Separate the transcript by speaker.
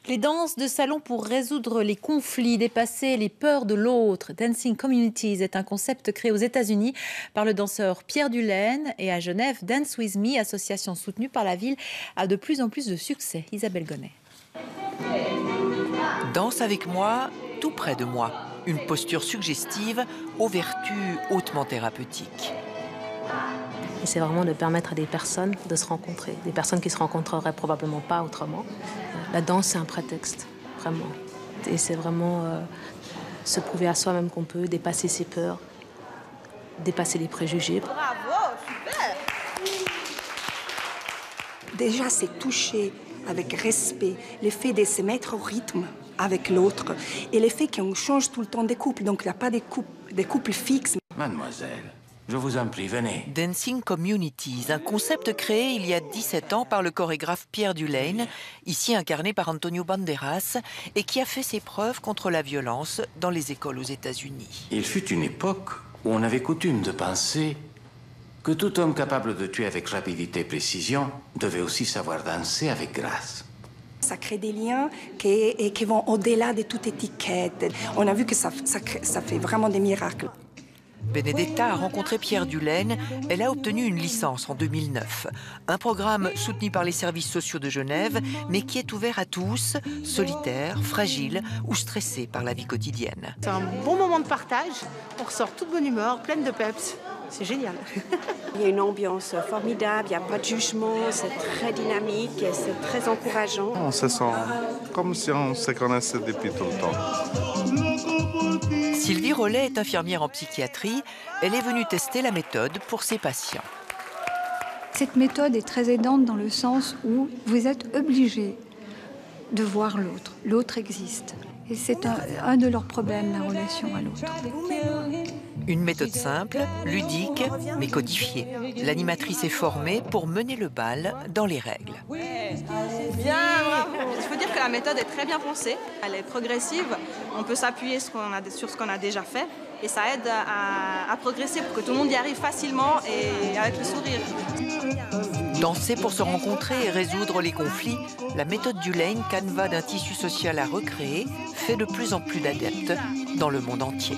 Speaker 1: Les danses de salon pour résoudre les conflits, dépasser les peurs de l'autre. Dancing Communities est un concept créé aux États-Unis par le danseur Pierre Dulaine et à Genève, Dance With Me, association soutenue par la ville, a de plus en plus de succès. Isabelle Gonnet.
Speaker 2: Danse avec moi, tout près de moi. Une posture suggestive aux vertus hautement thérapeutiques.
Speaker 3: Et c'est vraiment de permettre à des personnes de se rencontrer, des personnes qui se rencontreraient probablement pas autrement. La danse, c'est un prétexte, vraiment. Et c'est vraiment se prouver à soi-même qu'on peut dépasser ses peurs, dépasser les préjugés.
Speaker 4: Bravo, super!
Speaker 5: Déjà, c'est toucher avec respect, l'effet de se mettre au rythme avec l'autre et l'effet qu'on change tout le temps des couples, donc il n'y a pas des couples fixes.
Speaker 6: Mademoiselle, je vous en prie, venez.
Speaker 2: Dancing Communities, un concept créé il y a 17 ans par le chorégraphe Pierre Dulaine, ici incarné par Antonio Banderas, et qui a fait ses preuves contre la violence dans les écoles aux États-Unis.
Speaker 6: Il fut une époque où on avait coutume de penser que tout homme capable de tuer avec rapidité et précision devait aussi savoir danser avec grâce.
Speaker 5: Ça crée des liens qui vont au-delà de toute étiquette. On a vu que ça fait vraiment des miracles.
Speaker 2: Benedetta a rencontré Pierre Dulaine. Elle a obtenu une licence en 2009. Un programme soutenu par les services sociaux de Genève, mais qui est ouvert à tous, solitaires, fragiles ou stressés par la vie quotidienne.
Speaker 4: C'est un bon moment de partage. On ressort toute bonne humeur, pleine de peps. C'est génial.
Speaker 7: Il y a une ambiance formidable, il n'y a pas de jugement, c'est très dynamique, c'est très encourageant.
Speaker 8: On se sent comme si on se connaissait depuis tout le temps.
Speaker 2: Sylvie Rollet est infirmière en psychiatrie. Elle est venue tester la méthode pour ses patients.
Speaker 9: Cette méthode est très aidante dans le sens où vous êtes obligé de voir l'autre. L'autre existe. Et c'est un de leurs problèmes, la relation à l'autre.
Speaker 2: Une méthode simple, ludique, mais codifiée. L'animatrice est formée pour mener le bal dans les règles.
Speaker 4: Bien, bravo. Il faut dire que la méthode est très bien pensée. Elle est progressive. On peut s'appuyer sur ce qu'on a déjà fait. Et ça aide à progresser pour que tout le monde y arrive facilement et avec le sourire.
Speaker 2: Danser pour se rencontrer et résoudre les conflits, la méthode Dulaine, canevas d'un tissu social à recréer, fait de plus en plus d'adeptes dans le monde entier.